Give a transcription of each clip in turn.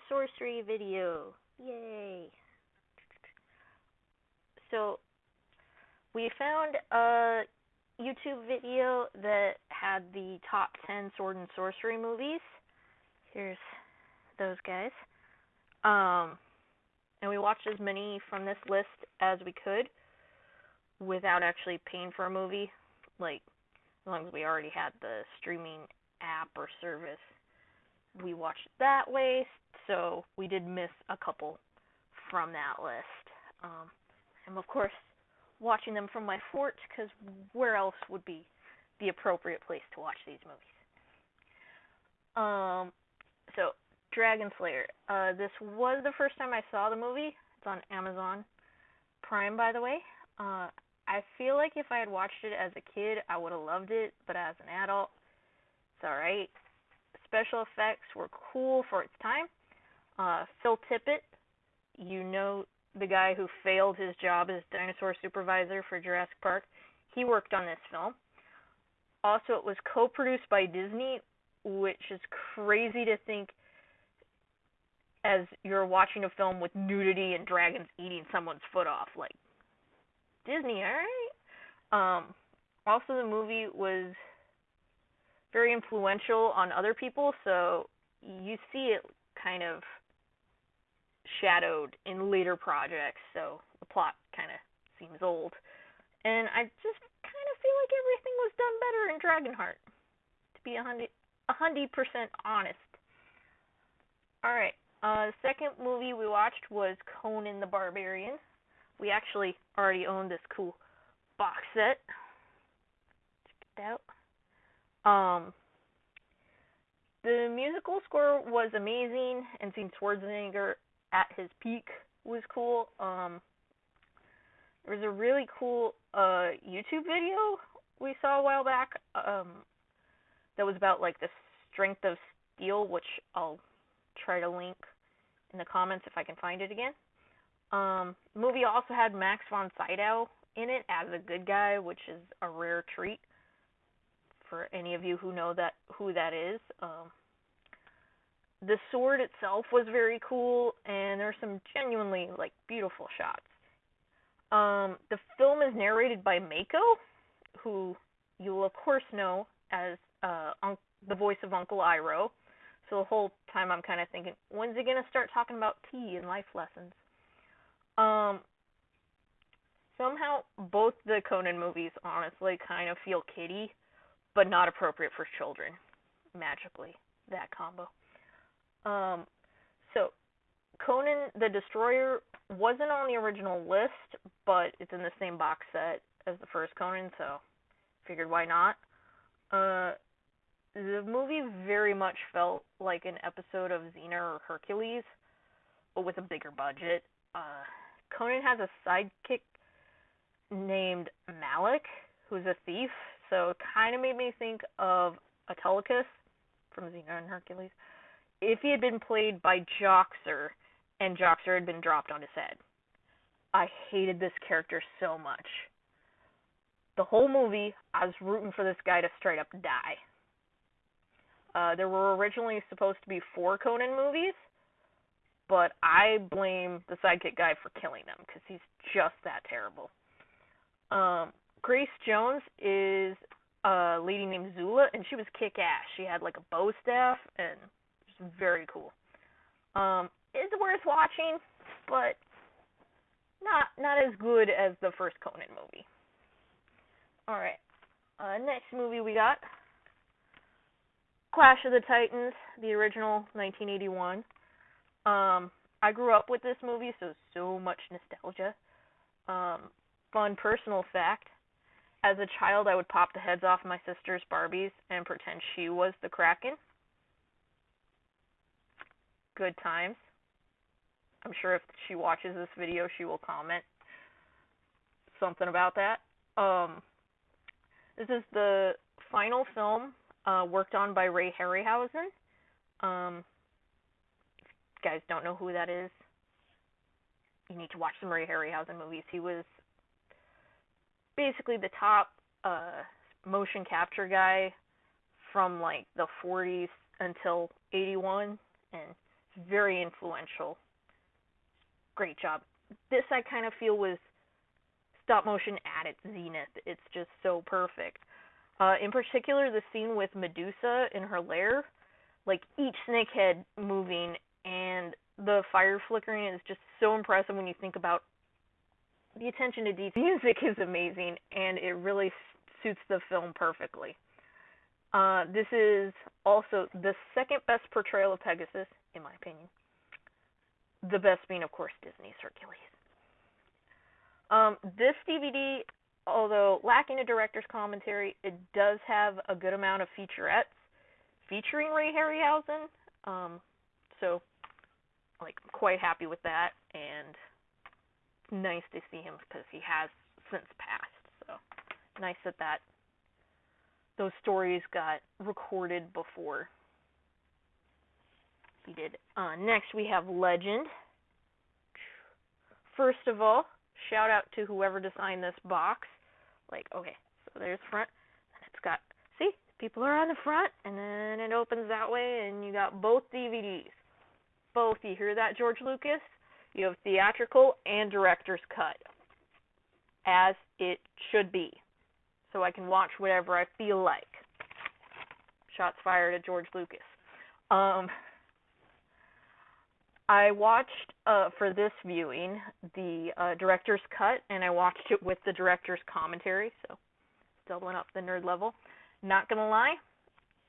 sorcery video. Yay. So, we found a YouTube video that had the top 10 sword and sorcery movies. Here's those guys. And we watched as many from this list as we could without actually paying for a movie. Like, as long as we already had the streaming app or service, we watched it that way. So we did miss a couple from that list. And of course, watching them from my fort, because where else would be the appropriate place to watch these movies? So, Dragon Slayer. This was the first time I saw the movie. It's on Amazon Prime, by the way. I feel like if I had watched it as a kid, I would have loved it, but as an adult, it's alright. Special effects were cool for its time. Phil Tippett, you know the guy who failed his job as dinosaur supervisor for Jurassic Park, he worked on this film. Also, it was co-produced by Disney, which is crazy to think as you're watching a film with nudity and dragons eating someone's foot off. Like, Disney, alright? Also, the movie was very influential on other people, so you see it kind of shadowed in later projects, so the plot kind of seems old. And I just kind of feel like everything was done better in Dragonheart, to be 100% honest. Alright, the second movie we watched was Conan the Barbarian. We actually already owned this cool box set. Check it out. The musical score was amazing, and seeing Schwarzenegger at his peak was cool. There was a really cool YouTube video we saw a while back that was about like the strength of steel, which I'll try to link in the comments if I can find it again. The movie also had Max von Sydow in it as a good guy, which is a rare treat for any of you who know who that is. The sword itself was very cool, and there's some genuinely like beautiful shots. The film is narrated by Mako, who you'll of course know as the voice of Uncle Iroh. So the whole time I'm kind of thinking, when's he gonna start talking about tea and life lessons? Somehow both the Conan movies honestly kind of feel kiddie, but not appropriate for children. Magically, that combo. So Conan the Destroyer wasn't on the original list, but it's in the same box set as the first Conan, so figured why not. The movie very much felt like an episode of Xena or Hercules, but with a bigger budget. Conan has a sidekick named Malik, who's a thief, so it kind of made me think of Autolycus from Xena and Hercules if he had been played by Joxer, and Joxer had been dropped on his head. I hated this character so much. The whole movie, I was rooting for this guy to straight up die. There were originally supposed to be 4 Conan movies, but I blame the sidekick guy for killing them, because he's just that terrible. Grace Jones is a lady named Zula, and she was kick-ass. She had like a bow staff, and it was very cool. It's worth watching, but not as good as the first Conan movie. Alright, next movie we got, Clash of the Titans, the original, 1981. I grew up with this movie, so much nostalgia. Fun personal fact, as a child I would pop the heads off my sister's Barbies and pretend she was the Kraken. Good times. I'm sure if she watches this video, she will comment something about that. This is the final film worked on by Ray Harryhausen. If you guys don't know who that is, you need to watch some Ray Harryhausen movies. He was basically the top motion capture guy from like the 40s until 81, and very influential. Great job. This I kind of feel was stop motion at its zenith. It's just so perfect. In particular, the scene with Medusa in her lair, like each snake head moving and the fire flickering is just so impressive when you think about the attention to detail. The music is amazing, and it really suits the film perfectly. This is also the second best portrayal of Pegasus, in my opinion. The best being, of course, Disney's Hercules. This DVD, although lacking a director's commentary, it does have a good amount of featurettes featuring Ray Harryhausen. So, like, quite happy with that, and nice to see him because he has since passed. So, nice that those stories got recorded before he did. Next, we have Legend. First of all, shout out to whoever designed this box. Like, okay, so there's front, and it's got, see, people are on the front, and then it opens that way, and you got both DVDs. Both, you hear that, George Lucas? You have theatrical and director's cut, as it should be. So I can watch whatever I feel like. Shots fired at George Lucas. I watched, for this viewing, the director's cut, and I watched it with the director's commentary, so doubling up the nerd level. Not gonna lie,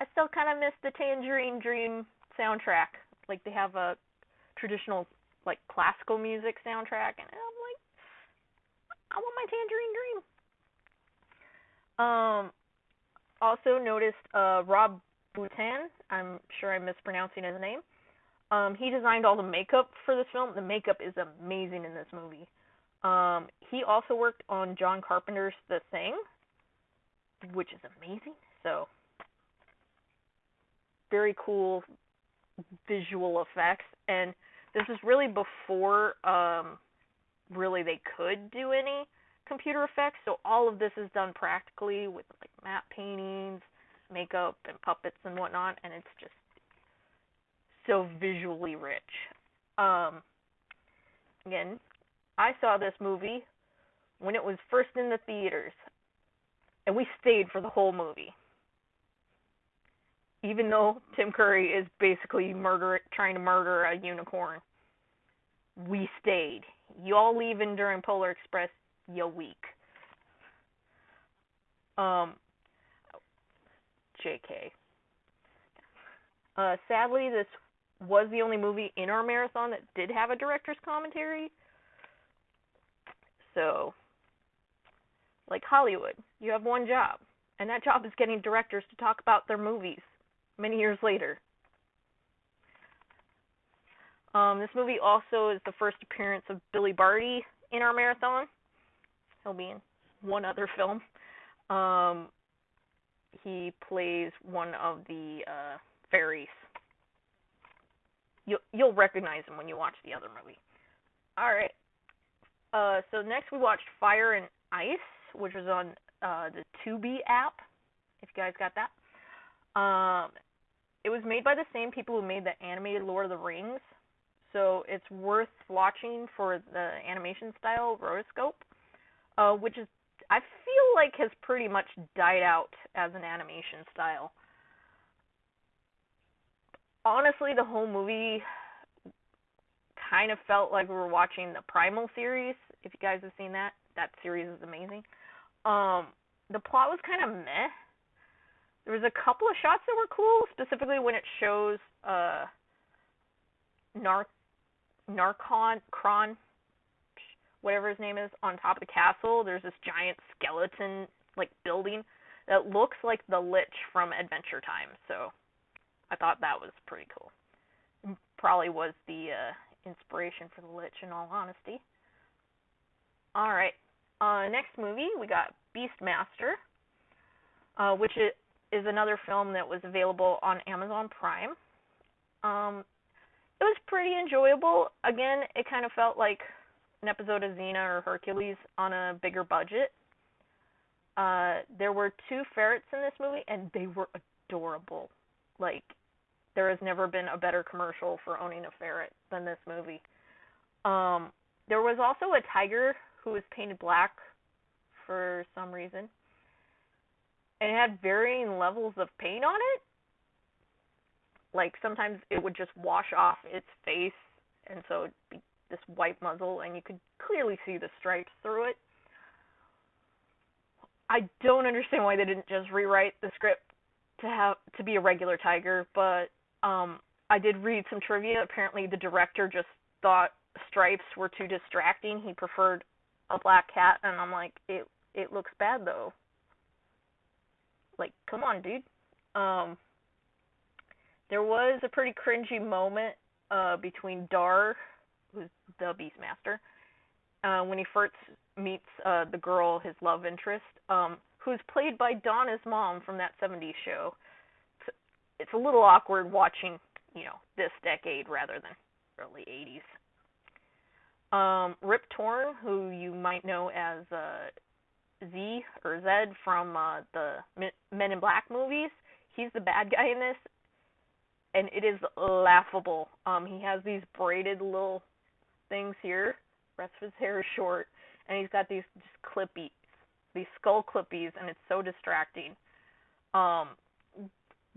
I still kind of miss the Tangerine Dream soundtrack. Like, they have a traditional, like, classical music soundtrack, and I'm like, I want my Tangerine Dream. Also noticed Rob Boutin. I'm sure I'm mispronouncing his name. He designed all the makeup for this film. The makeup is amazing in this movie. He also worked on John Carpenter's The Thing, which is amazing. So, very cool visual effects. And this is really before really they could do any computer effects, so all of this is done practically with like matte paintings, makeup, and puppets and whatnot, and it's just so visually rich. Again, I saw this movie when it was first in the theaters, and we stayed for the whole movie. Even though Tim Curry is basically trying to murder a unicorn, we stayed. Y'all leaving during Polar Express, you weak. JK. Sadly, this was the only movie in our marathon that did have a director's commentary. So, like Hollywood, you have one job, and that job is getting directors to talk about their movies many years later. This movie also is the first appearance of Billy Barty in our marathon. He'll be in one other film. He plays one of the fairies. You'll recognize him when you watch the other movie. Alright. So next we watched Fire and Ice, which was on the Tubi app, if you guys got that. It was made by the same people who made the animated Lord of the Rings, so it's worth watching for the animation style rotoscope, which is, I feel like, has pretty much died out as an animation style. Honestly, the whole movie kind of felt like we were watching the Primal series. If you guys have seen that series is amazing. The plot was kind of meh. There was a couple of shots that were cool, specifically when it shows Kron, whatever his name is, on top of the castle. There's this giant skeleton like building that looks like the Lich from Adventure Time. So I thought that was pretty cool. Probably was the inspiration for the Lich, in all honesty. All right. Next movie, we got Beastmaster, which is another film that was available on Amazon Prime. It was pretty enjoyable. Again, it kind of felt like an episode of Xena or Hercules on a bigger budget. There were 2 ferrets in this movie, and they were adorable. Like, there has never been a better commercial for owning a ferret than this movie. There was also a tiger who was painted black for some reason, and it had varying levels of paint on it. Like, sometimes it would just wash off its face, and so it'd be this white muzzle, and you could clearly see the stripes through it. I don't understand why they didn't just rewrite the script to be a regular tiger, but I did read some trivia. Apparently, the director just thought stripes were too distracting. He preferred a black cat, and I'm like, it looks bad though. Like, come on, dude. There was a pretty cringy moment between Dar, who's the Beastmaster, when he first meets the girl, his love interest, who's played by Donna's mom from that 70s show. It's a little awkward watching, this decade rather than early 80s. Rip Torn, who you might know as Z or Zed from the Men in Black movies, he's the bad guy in this, and it is laughable. He has these braided little things here. The rest of his hair is short, and he's got these just clippies, these skull clippies, and it's so distracting.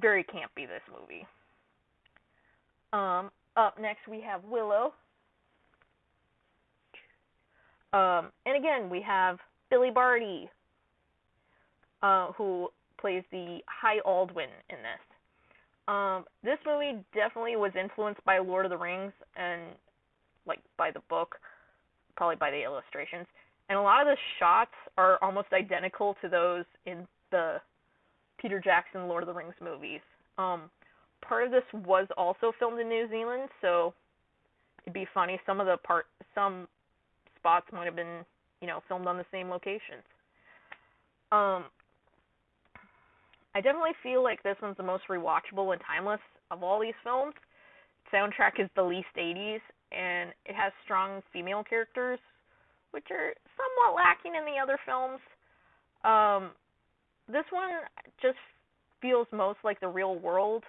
Very campy, this movie. Up next we have Willow. And again, we have Billy Barty, who plays the High Aldwin in this. This movie definitely was influenced by Lord of the Rings and, by the book, probably by the illustrations. And a lot of the shots are almost identical to those in the Peter Jackson Lord of the Rings movies. Part of this was also filmed in New Zealand, so it'd be funny. Some spots might have been, filmed on the same locations. I definitely feel like this one's the most rewatchable and timeless of all these films. Soundtrack is the least 80s, and it has strong female characters, which are somewhat lacking in the other films. This one just feels most like the real world.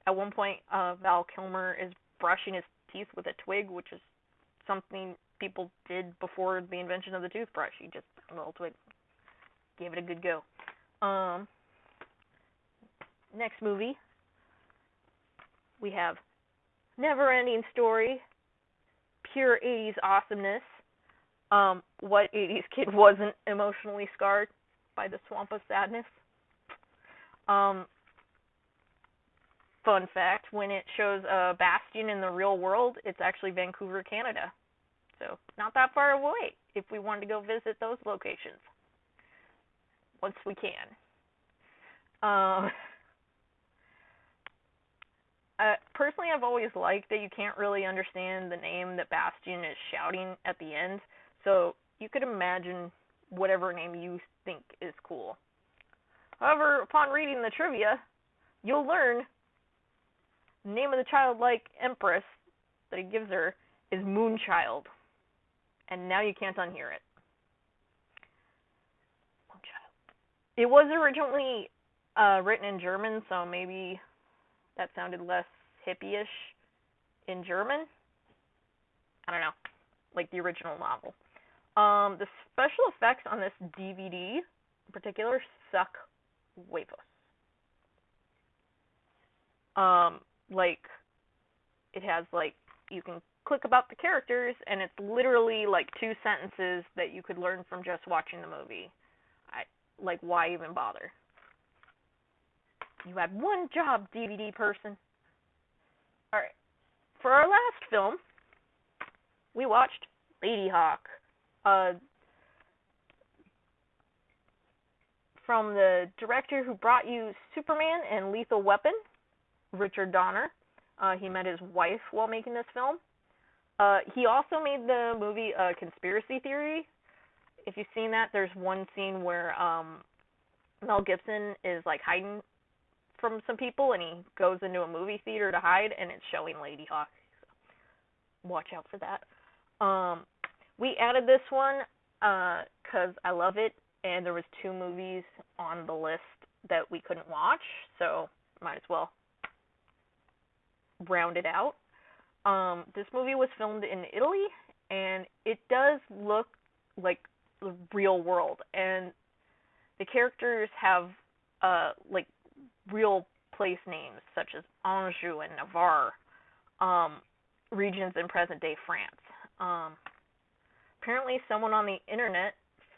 At one point, Val Kilmer is brushing his teeth with a twig, which is something people did before the invention of the toothbrush. He just took a little twig, gave it a good go. Next movie, we have Never Ending Story, pure 80s awesomeness. What 80s kid wasn't emotionally scarred by the Swamp of Sadness? Fun fact, when it shows Bastion in the real world, it's actually Vancouver, Canada. So, not that far away if we wanted to go visit those locations. Once we can. Personally, I've always liked that you can't really understand the name that Bastion is shouting at the end, so you could imagine whatever name you think is cool. However, upon reading the trivia, you'll learn the name of the childlike empress that he gives her is Moonchild. And now you can't unhear it. Moonchild. It was originally written in German, so maybe that sounded less hippie-ish in German. I don't know. Like the original novel. The special effects on this DVD in particular suck huevos. It has, you can click about the characters, and it's literally, 2 sentences that you could learn from just watching the movie. Why even bother? You had one job, DVD person. Alright. For our last film, we watched Ladyhawke. From the director who brought you Superman and Lethal Weapon, Richard Donner. He met his wife while making this film. He also made the movie Conspiracy Theory. If you've seen that, there's one scene where Mel Gibson is hiding from some people, and he goes into a movie theater to hide, and it's showing Ladyhawke. So watch out for that. We added this one because I love it, and there was 2 movies on the list that we couldn't watch, so might as well round it out. This movie was filmed in Italy, and it does look like the real world, and the characters have like real place names such as Anjou and Navarre, regions in present-day France. Apparently, someone on the internet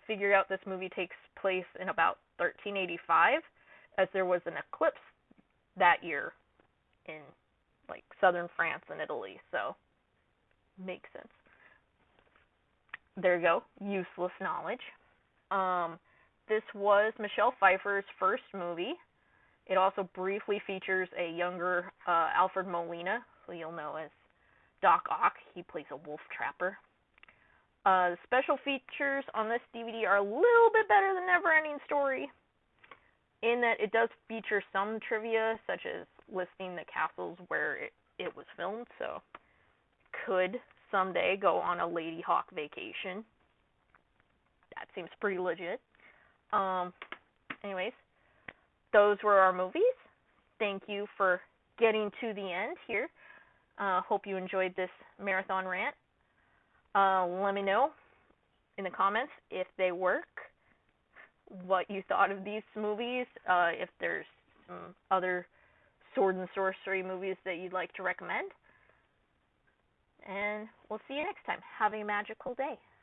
figured out this movie takes place in about 1385, as there was an eclipse that year in like southern France and Italy, so makes sense. There you go, useless knowledge. This was Michelle Pfeiffer's first movie. It also briefly features a younger Alfred Molina, who you'll know as Doc Ock. He plays a wolf trapper. The special features on this DVD are a little bit better than Neverending Story, in that it does feature some trivia, such as listing the castles where it was filmed, so could someday go on a Ladyhawke vacation. That seems pretty legit. Anyways, those were our movies. Thank you for getting to the end here. Hope you enjoyed this marathon rant. Let me know in the comments if they work, what you thought of these movies, if there's some other sword and sorcery movies that you'd like to recommend. And we'll see you next time. Have a magical day.